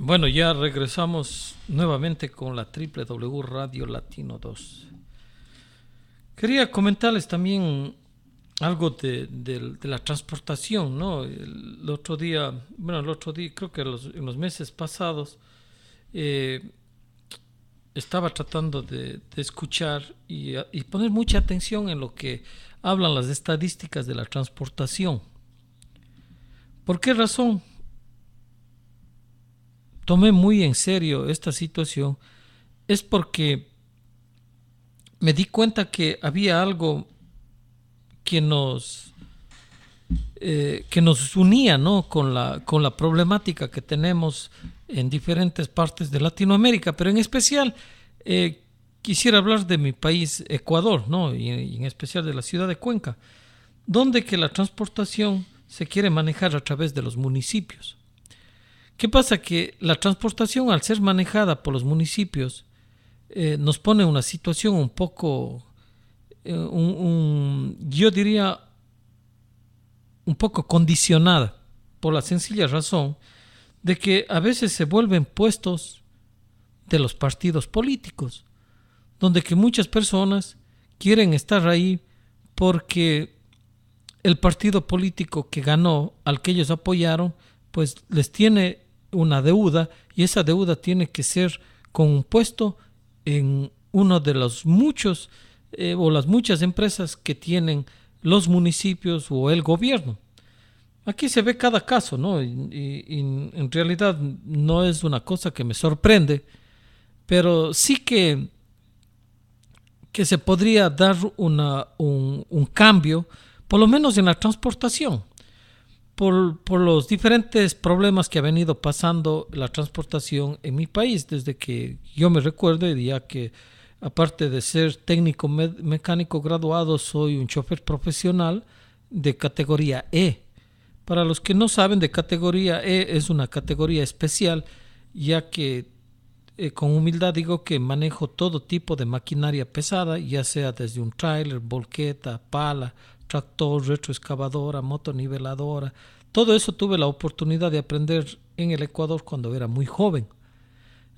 Bueno, ya regresamos nuevamente con la W Radio Latino 2. Quería comentarles también algo de la transportación, ¿no? El otro día, creo que en los meses pasados, eh, estaba tratando de escuchar y poner mucha atención en lo que hablan las estadísticas de la transportación. ¿Por qué razón tomé muy en serio esta situación? Es porque me di cuenta que había algo que nos unía, ¿no? con la problemática que tenemos en diferentes partes de Latinoamérica, pero en especial quisiera hablar de mi país, Ecuador, ¿no? y en especial de la ciudad de Cuenca, donde que la transportación se quiere manejar a través de los municipios. ¿Qué pasa? Que la transportación, al ser manejada por los municipios, nos pone en una situación un poco, yo diría, un poco condicionada, por la sencilla razón de que a veces se vuelven puestos de los partidos políticos, donde que muchas personas quieren estar ahí porque el partido político que ganó, al que ellos apoyaron, pues les tiene una deuda, y esa deuda tiene que ser con un puesto en uno de los muchos o las muchas empresas que tienen los municipios o el gobierno. Aquí se ve cada caso, ¿no? Y en realidad no es una cosa que me sorprende, pero sí que se podría dar un cambio, por lo menos en la transportación, por los diferentes problemas que ha venido pasando la transportación en mi país desde que yo me recuerdo, ya que aparte de ser técnico mecánico graduado, soy un chofer profesional de categoría E. Para los que no saben, de categoría E es una categoría especial, ya que con humildad digo que manejo todo tipo de maquinaria pesada, ya sea desde un tráiler, volqueta, pala, tractor, retroexcavadora, motoniveladora. Todo eso tuve la oportunidad de aprender en el Ecuador cuando era muy joven.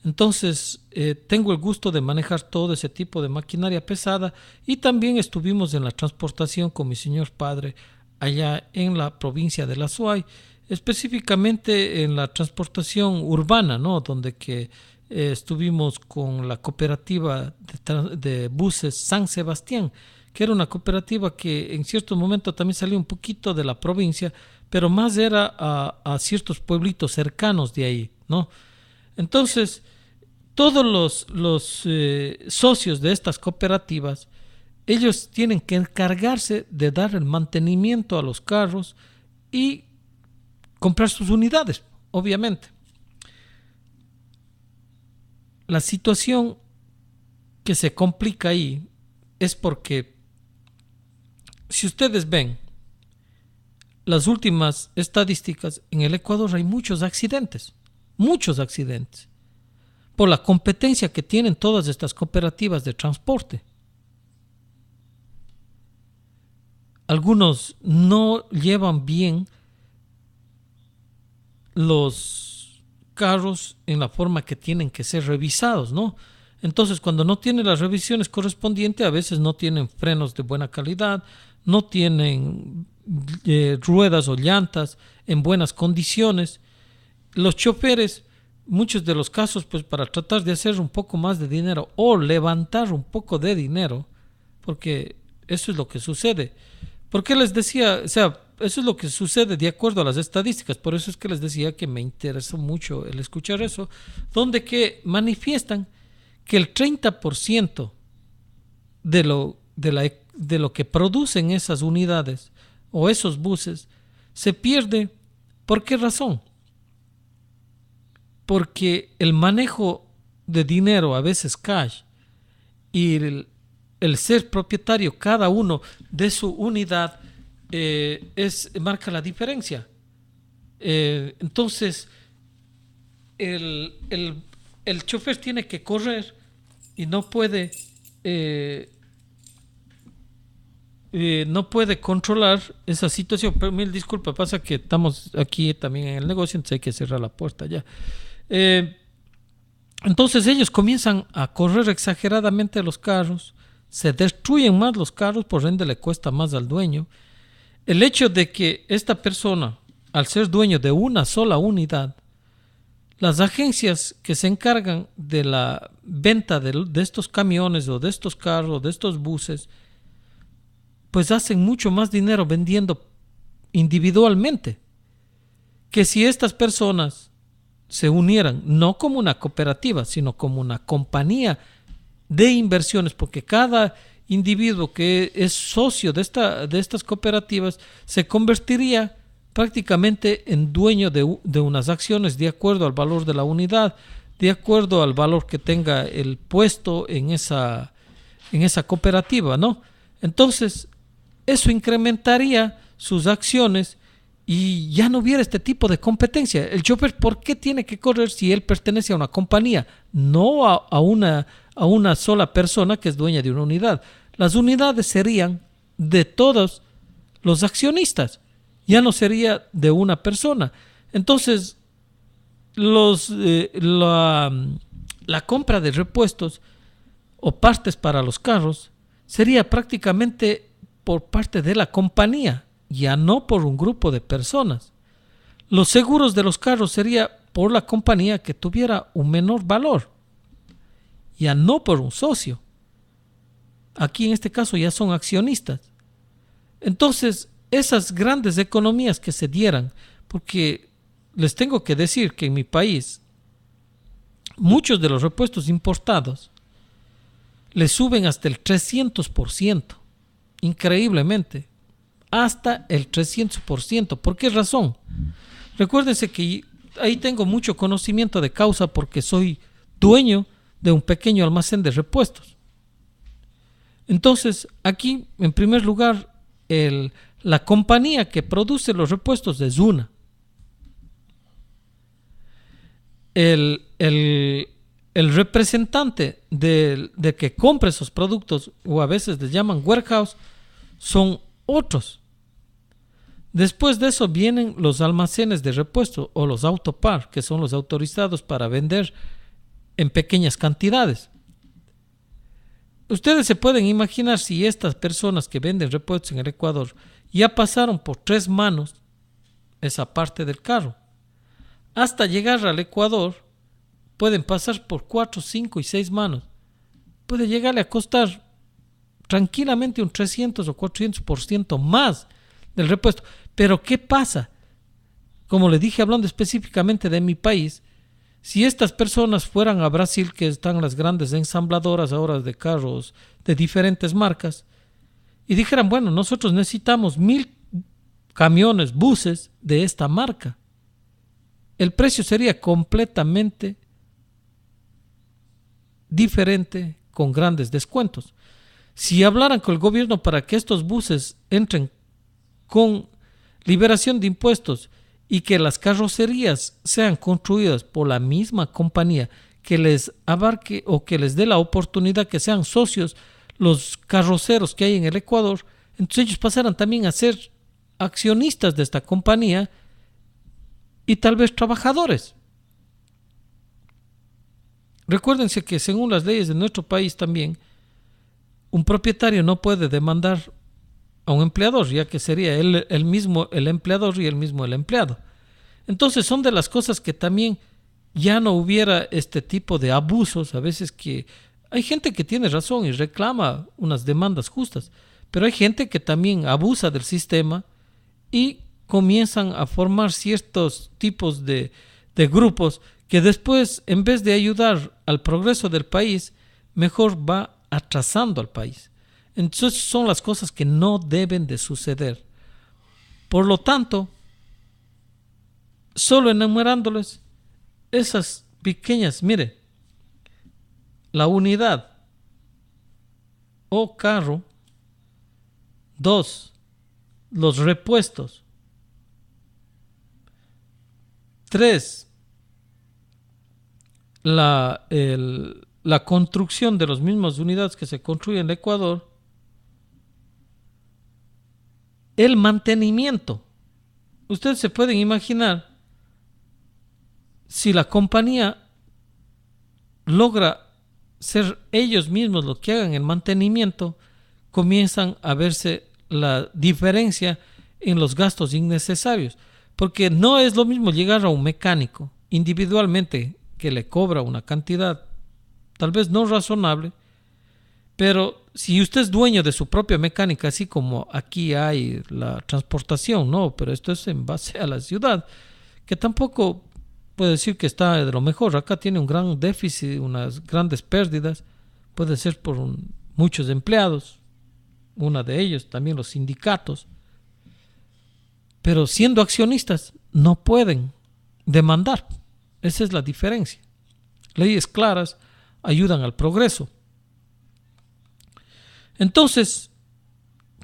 Entonces, tengo el gusto de manejar todo ese tipo de maquinaria pesada, y también estuvimos en la transportación con mi señor padre allá en la provincia de La Suay, específicamente en la transportación urbana, ¿no? Donde que estuvimos con la cooperativa de buses San Sebastián, que era una cooperativa que en cierto momento también salió un poquito de la provincia, pero más era a ciertos pueblitos cercanos de ahí, ¿no? Entonces, todos los socios de estas cooperativas, ellos tienen que encargarse de dar el mantenimiento a los carros y comprar sus unidades, obviamente. La situación que se complica ahí es porque, si ustedes ven las últimas estadísticas, en el Ecuador hay muchos accidentes, por la competencia que tienen todas estas cooperativas de transporte. Algunos no llevan bien los carros en la forma que tienen que ser revisados, ¿no? Entonces, cuando no tienen las revisiones correspondientes, a veces no tienen frenos de buena calidad, no tienen ruedas o llantas en buenas condiciones. Los choferes, muchos de los casos, pues para tratar de hacer un poco más de dinero o levantar un poco de dinero, porque eso es lo que sucede. ¿Por qué les decía? O sea, eso es lo que sucede de acuerdo a las estadísticas. Por eso es que les decía que me interesó mucho el escuchar eso, donde que manifiestan que el 30% de lo que producen esas unidades o esos buses se pierde. ¿Por qué razón? Porque el manejo de dinero, a veces cash, y el ser propietario cada uno de su unidad, marca la diferencia. Entonces, el, el, el chofer tiene que correr y eh, no puede controlar esa situación. Pero mil disculpas, pasa que estamos aquí también en el negocio, entonces hay que cerrar la puerta ya. Eh, entonces ellos comienzan a correr exageradamente los carros, se destruyen más los carros, por ende le cuesta más al dueño. El hecho de que esta persona, al ser dueño de una sola unidad, las agencias que se encargan de la venta de estos camiones o de estos carros o de estos buses, pues hacen mucho más dinero vendiendo individualmente que si estas personas se unieran no como una cooperativa, sino como una compañía de inversiones, porque cada individuo que es socio de estas cooperativas se convertiría prácticamente en dueño de unas acciones de acuerdo al valor de la unidad, de acuerdo al valor que tenga el puesto en esa cooperativa, ¿no? Entonces, eso incrementaría sus acciones y ya no hubiera este tipo de competencia. El chofer, ¿por qué tiene que correr si él pertenece a una compañía, no a una sola persona que es dueña de una unidad? Las unidades serían de todos los accionistas, ya no sería de una persona. Entonces, la compra de repuestos o partes para los carros sería prácticamente por parte de la compañía, ya no por un grupo de personas. Los seguros de los carros sería por la compañía que tuviera un menor valor, ya no por un socio. Aquí en este caso ya son accionistas. Entonces, esas grandes economías que se dieran, porque les tengo que decir que en mi país muchos de los repuestos importados le suben hasta el 300%, increíblemente, hasta el 300%. ¿Por qué razón? Recuérdense que ahí tengo mucho conocimiento de causa porque soy dueño de un pequeño almacén de repuestos. Entonces, aquí, en primer lugar, la compañía que produce los repuestos es una. El representante de que compre esos productos, o a veces les llaman warehouse, son otros. Después de eso vienen los almacenes de repuesto o los autopar, que son los autorizados para vender en pequeñas cantidades. Ustedes se pueden imaginar si estas personas que venden repuestos en el Ecuador ya pasaron por 3 manos esa parte del carro. Hasta llegar al Ecuador pueden pasar por 4, 5 y 6 manos. Puede llegarle a costar tranquilamente un 300 o 400% más del repuesto. Pero ¿qué pasa? Como le dije, hablando específicamente de mi país, si estas personas fueran a Brasil, que están las grandes ensambladoras ahora de carros de diferentes marcas, y dijeran, bueno, nosotros necesitamos 1000 camiones, buses de esta marca, el precio sería completamente diferente, con grandes descuentos. Si hablaran con el gobierno para que estos buses entren con liberación de impuestos y que las carrocerías sean construidas por la misma compañía, que les abarque o que les dé la oportunidad que sean socios los carroceros que hay en el Ecuador, entonces ellos pasaran también a ser accionistas de esta compañía y tal vez trabajadores. Recuérdense que según las leyes de nuestro país también, un propietario no puede demandar a un empleador, ya que sería él mismo el empleador y él mismo el empleado. Entonces son de las cosas que también ya no hubiera este tipo de abusos. A veces que hay gente que tiene razón y reclama unas demandas justas, pero hay gente que también abusa del sistema y comienzan a formar ciertos tipos de grupos que después, en vez de ayudar al progreso del país, mejor va atrasando al país. Entonces son las cosas que no deben de suceder. Por lo tanto, solo enumerándoles esas pequeñas, mire, la unidad o carro, 2, los repuestos, 3, la construcción de las mismas unidades que se construyen en el Ecuador, el mantenimiento. Ustedes se pueden imaginar si la compañía logra ser ellos mismos los que hagan el mantenimiento, comienzan a verse la diferencia en los gastos innecesarios. Porque no es lo mismo llegar a un mecánico individualmente que le cobra una cantidad tal vez no razonable, pero si usted es dueño de su propia mecánica, así como aquí hay la transportación, no, pero esto es en base a la ciudad, que tampoco puede decir que está de lo mejor. Acá tiene un gran déficit, unas grandes pérdidas, puede ser por muchos empleados, una de ellos, también los sindicatos, pero siendo accionistas no pueden demandar. Esa es la diferencia. Leyes claras ayudan al progreso. Entonces,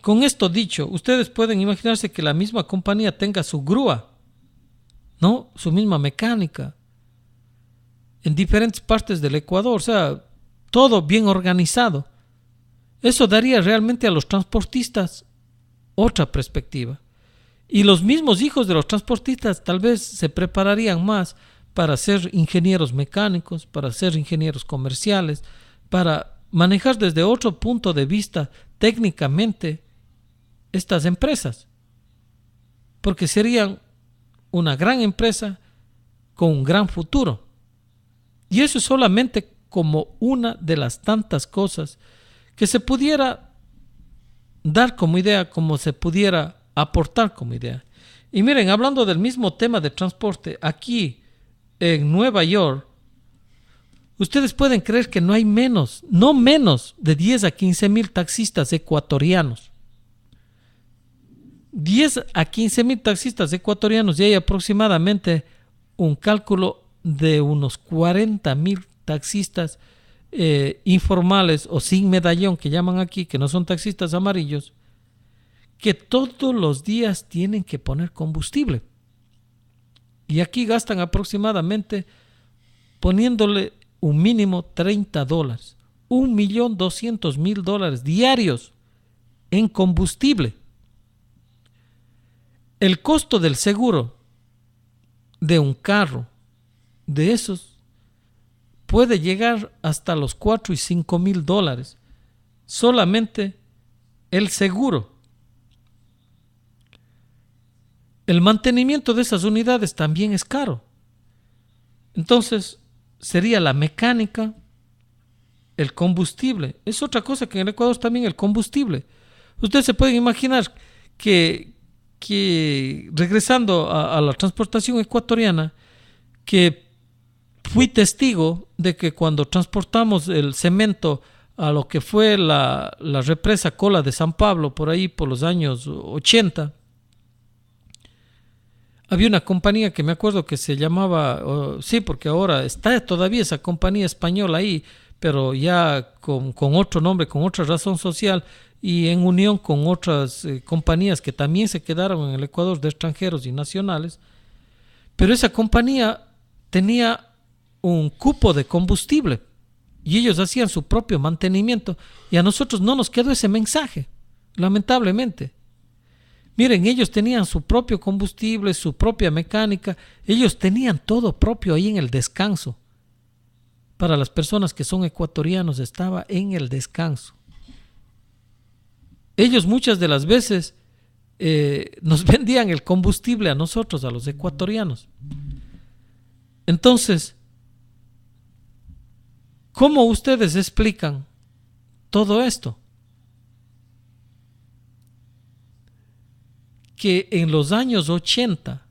con esto dicho, ustedes pueden imaginarse que la misma compañía tenga su grúa, ¿no? Su misma mecánica en diferentes partes del Ecuador, o sea, todo bien organizado. Eso daría realmente a los transportistas otra perspectiva. Y los mismos hijos de los transportistas tal vez se prepararían más para ser ingenieros mecánicos, para ser ingenieros comerciales, para manejar desde otro punto de vista técnicamente estas empresas. Porque serían una gran empresa con un gran futuro. Y eso es solamente como una de las tantas cosas que se pudiera dar como idea, como se pudiera aportar como idea. Y miren, hablando del mismo tema de transporte, aquí en Nueva York, ustedes pueden creer que no hay no menos de 10 a 15 mil taxistas ecuatorianos. 10 a 15 mil taxistas ecuatorianos y hay aproximadamente un cálculo de unos 40 mil taxistas informales o sin medallón que llaman aquí, que no son taxistas amarillos, que todos los días tienen que poner combustible. Y aquí gastan aproximadamente, poniéndole un mínimo $30, $1.200.000 diarios en combustible. El costo del seguro de un carro de esos puede llegar hasta los $4,000 y $5,000. Solamente el seguro. El mantenimiento de esas unidades también es caro. Entonces, sería la mecánica, el combustible. Es otra cosa que en el Ecuador también el combustible. Ustedes se pueden imaginar que regresando a la transportación ecuatoriana, que fui testigo de que cuando transportamos el cemento a lo que fue la represa Cola de San Pablo, por ahí por los años 80, había una compañía que me acuerdo que se llamaba, sí, porque ahora está todavía esa compañía española ahí, pero ya con otro nombre, con otra razón social y en unión con otras compañías que también se quedaron en el Ecuador de extranjeros y nacionales. Pero esa compañía tenía un cupo de combustible y ellos hacían su propio mantenimiento y a nosotros no nos quedó ese mensaje, lamentablemente. Miren, ellos tenían su propio combustible, su propia mecánica, ellos tenían todo propio ahí en el descanso. Para las personas que son ecuatorianos estaba en el descanso. Ellos muchas de las veces nos vendían el combustible a nosotros, a los ecuatorianos. Entonces, ¿cómo ustedes explican todo esto? Que en los años 80,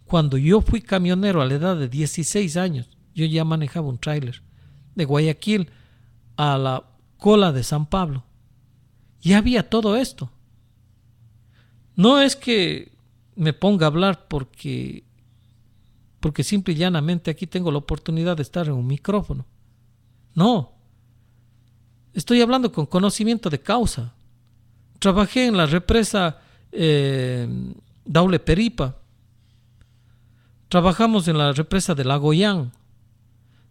cuando yo fui camionero a la edad de 16 años, yo ya manejaba un tráiler de Guayaquil a la Cola de San Pablo. Ya había todo esto. No es que me ponga a hablar porque simple y llanamente aquí tengo la oportunidad de estar en un micrófono. No. Estoy hablando con conocimiento de causa. Trabajé en la represa Daule Peripa. Trabajamos en la represa de Lagoyán.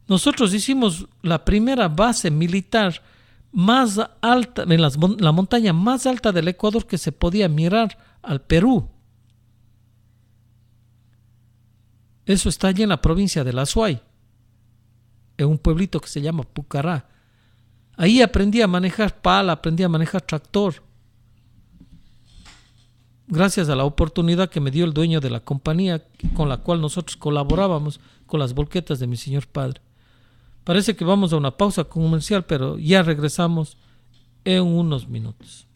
Nosotros hicimos la primera base militar más alta, en la montaña más alta del Ecuador que se podía mirar al Perú. Eso está allí en la provincia de La Suay, en un pueblito que se llama Pucará. Ahí aprendí a manejar pala, aprendí a manejar tractor, gracias a la oportunidad que me dio el dueño de la compañía con la cual nosotros colaborábamos con las volquetas de mi señor padre. Parece que vamos a una pausa comercial, pero ya regresamos en unos minutos.